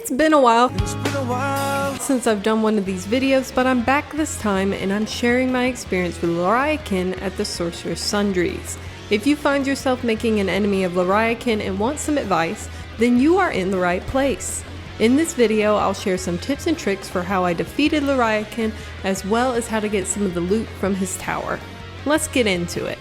It's been a while since I've done one of these videos, but I'm back this time and I'm sharing my experience with Lorroakan at the Sorcerous Sundries. If you find yourself making an enemy of Lorroakan and want some advice, then you are in the right place. In this video, I'll share some tips and tricks for how I defeated Lorroakan, as well as how to get some of the loot from his tower. Let's get into it.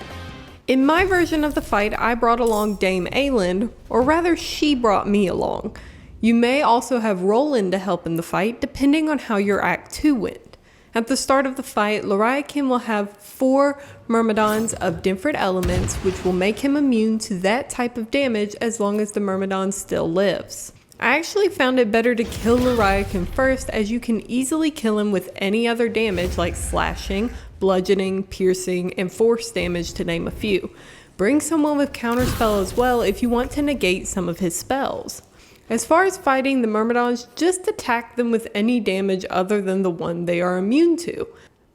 In my version of the fight, I brought along Dame Aylin, or rather she brought me along. You may also have Roland to help in the fight, depending on how your Act 2 went. At the start of the fight, Lorroakan will have 4 Myrmidons of different elements, which will make him immune to that type of damage as long as the Myrmidon still lives. I actually found it better to kill Lorroakan first, as you can easily kill him with any other damage like slashing, bludgeoning, piercing, and force damage, to name a few. Bring someone with counterspell as well if you want to negate some of his spells. As far as fighting the Myrmidons, just attack them with any damage other than the one they are immune to.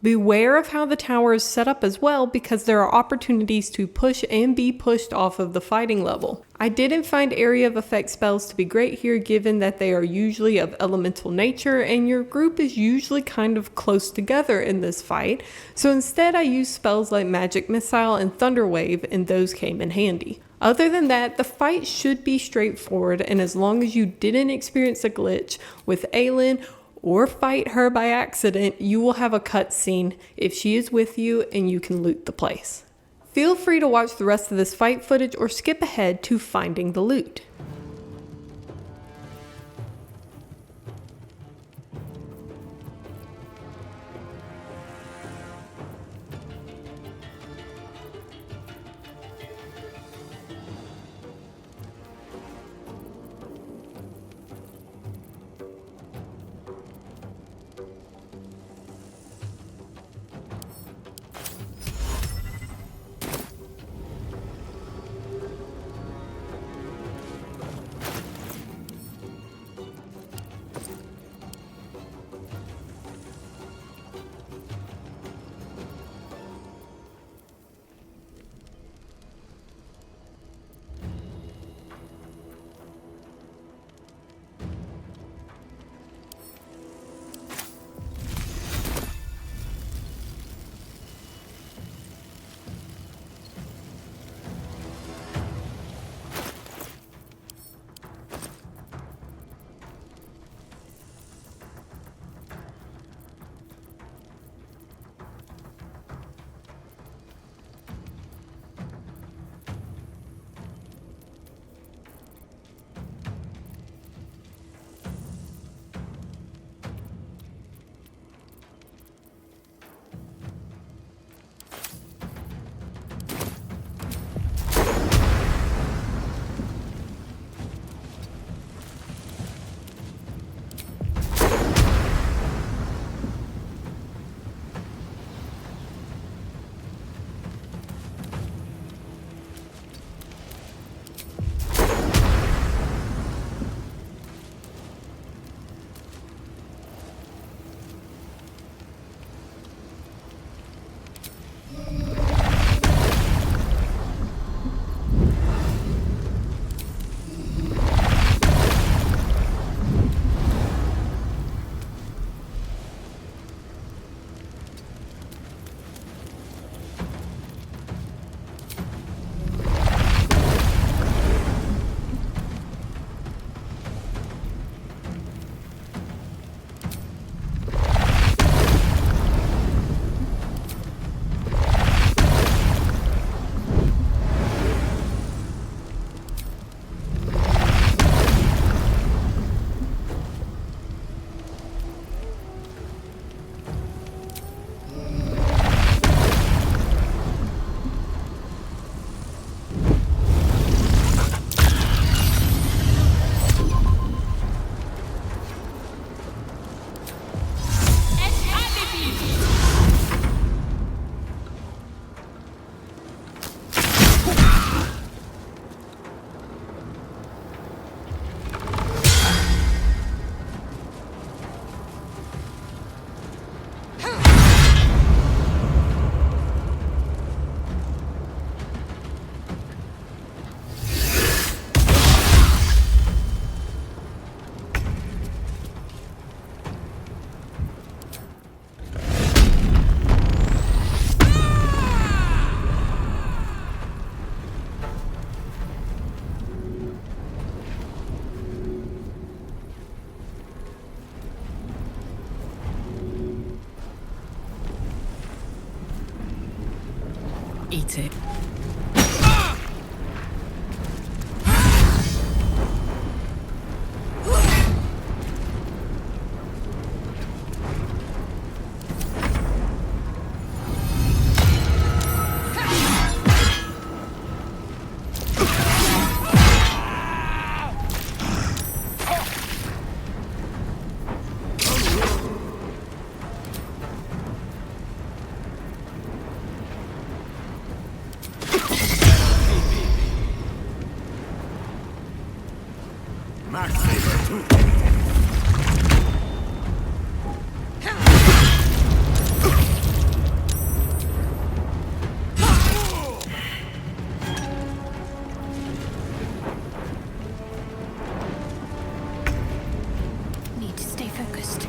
Beware of how the tower is set up as well, because there are opportunities to push and be pushed off of the fighting level. I didn't find area of effect spells to be great here, given that they are usually of elemental nature and your group is usually kind of close together in this fight, so instead I used spells like Magic Missile and Thunder Wave, and those came in handy. Other than that, the fight should be straightforward, and as long as you didn't experience a glitch with Aylin or fight her by accident, you will have a cutscene if she is with you and you can loot the place. Feel free to watch the rest of this fight footage or skip ahead to finding the loot. Eat it. Need to stay focused.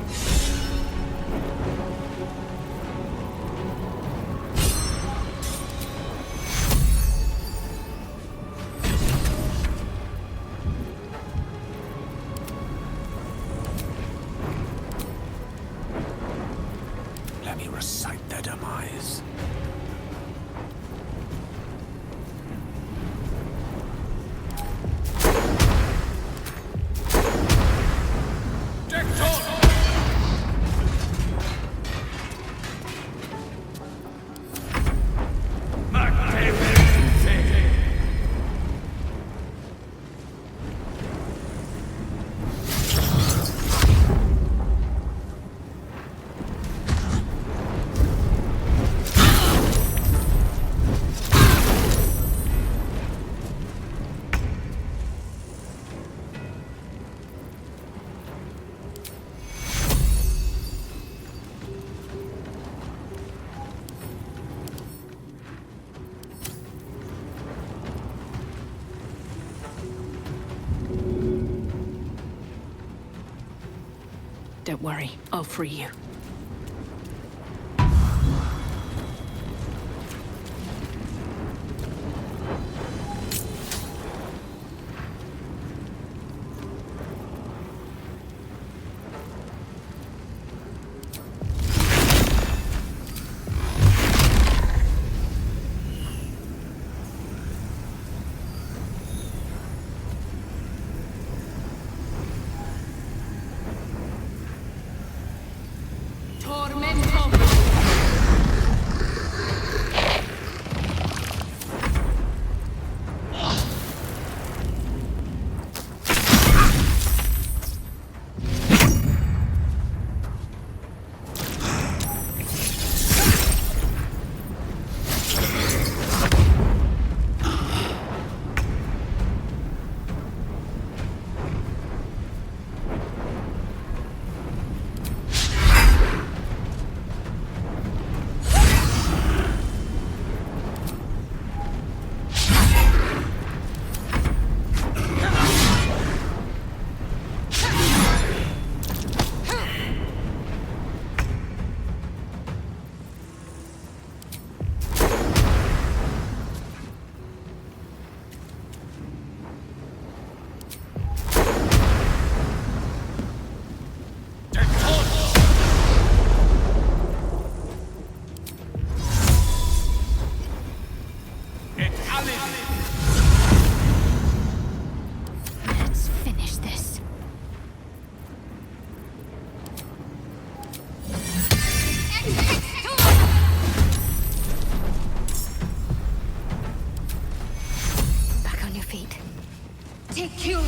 Let me recite their demise. Don't worry, I'll free you. Let's finish this. Back on your feet. Take you.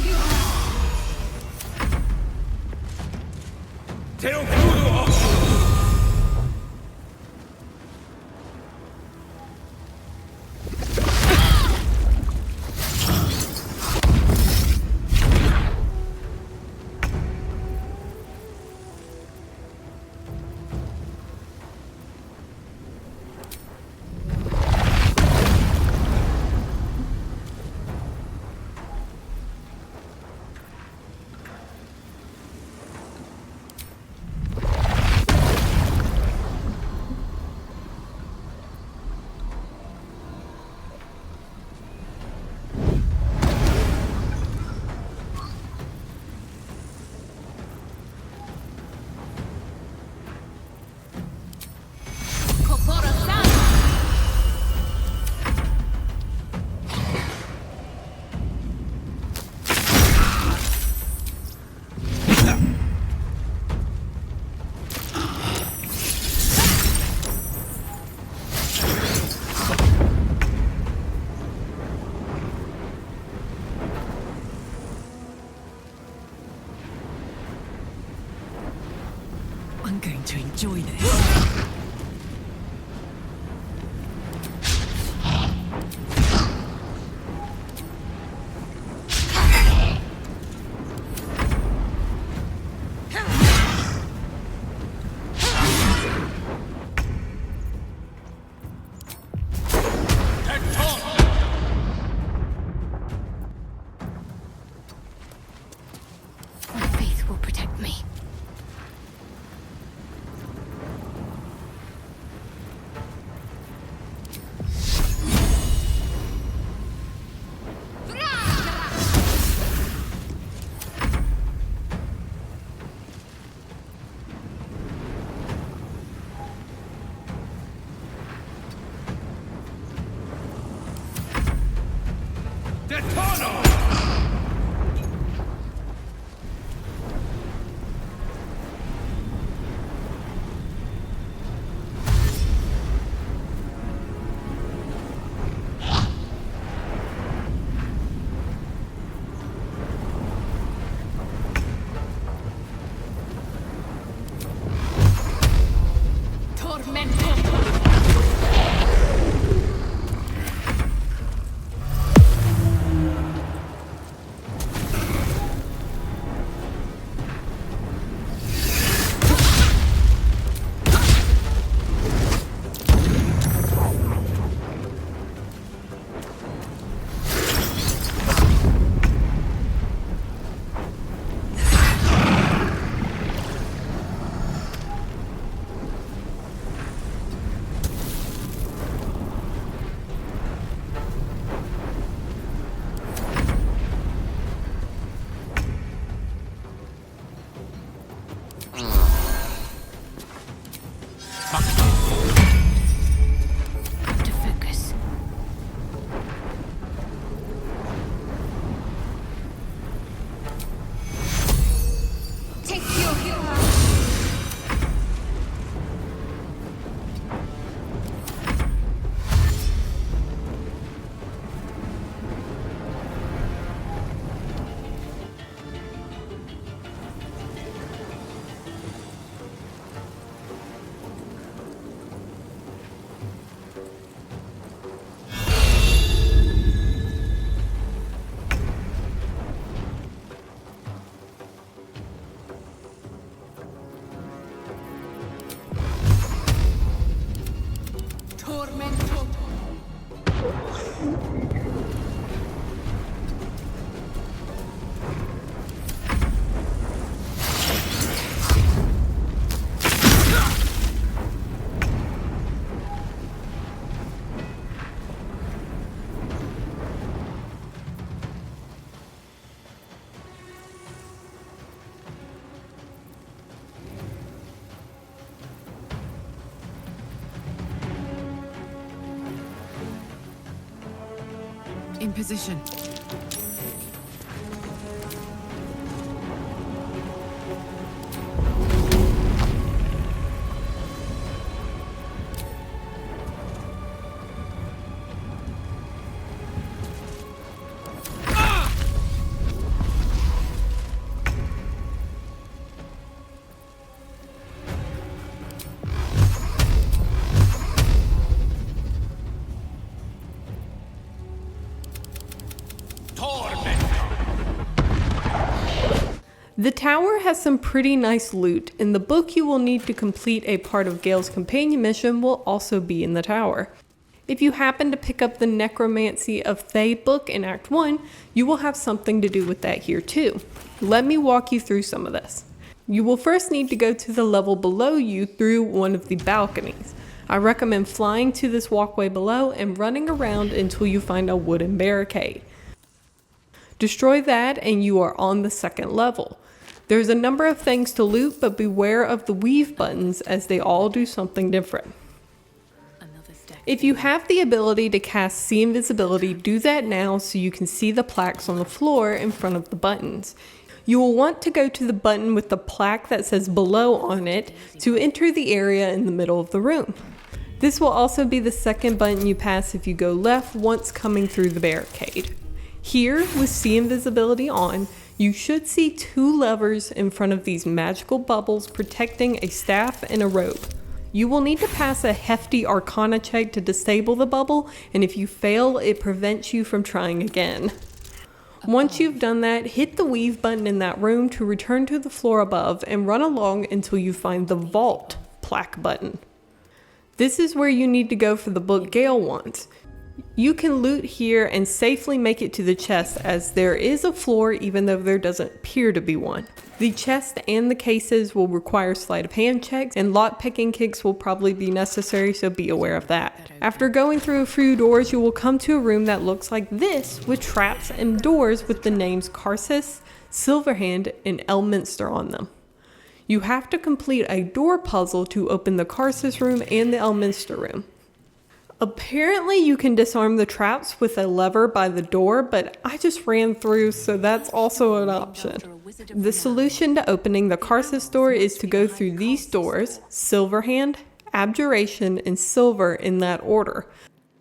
going to enjoy this. My faith will protect me. Back to focus. Take your healer. Tormento. In position. The tower has some pretty nice loot, and the book you will need to complete a part of Gale's companion mission will also be in the tower. If you happen to pick up the Necromancy of Thay book in Act 1, you will have something to do with that here too. Let me walk you through some of this. You will first need to go to the level below you through one of the balconies. I recommend flying to this walkway below and running around until you find a wooden barricade. Destroy that and you are on the second level. There's a number of things to loot, but beware of the weave buttons as they all do something different. If you have the ability to cast See Invisibility, do that now so you can see the plaques on the floor in front of the buttons. You will want to go to the button with the plaque that says below on it to enter the area in the middle of the room. This will also be the second button you pass if you go left once coming through the barricade. Here, with See Invisibility on, You should see 2 levers in front of these magical bubbles protecting a staff and a rope. You will need to pass a hefty Arcana check to disable the bubble, and if you fail, it prevents you from trying again. Once you've done that, hit the weave button in that room to return to the floor above and run along until you find the Vault plaque button. This is where you need to go for the book Gale wants. You can loot here and safely make it to the chest, as there is a floor even though there doesn't appear to be one. The chest and the cases will require sleight of hand checks, and lockpicking kicks will probably be necessary, so be aware of that. After going through a few doors, you will come to a room that looks like this, with traps and doors with the names Karsus, Silverhand, and Eliminster on them. You have to complete a door puzzle to open the Karsus room and the Eliminster room. Apparently you can disarm the traps with a lever by the door, but I just ran through, so that's also an option. The solution to opening the Karsus door is to go through these doors, Silverhand, Abjuration, and Silver in that order.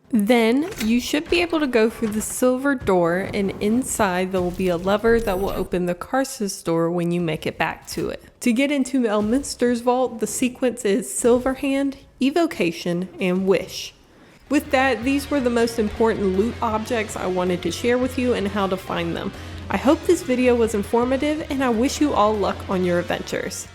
Then you should be able to go through the silver door, and inside there will be a lever that will open the Karsus door when you make it back to it. To get into Eliminster's vault, the sequence is Silverhand, Evocation, and Wish. With that, these were the most important loot objects I wanted to share with you and how to find them. I hope this video was informative, and I wish you all luck on your adventures.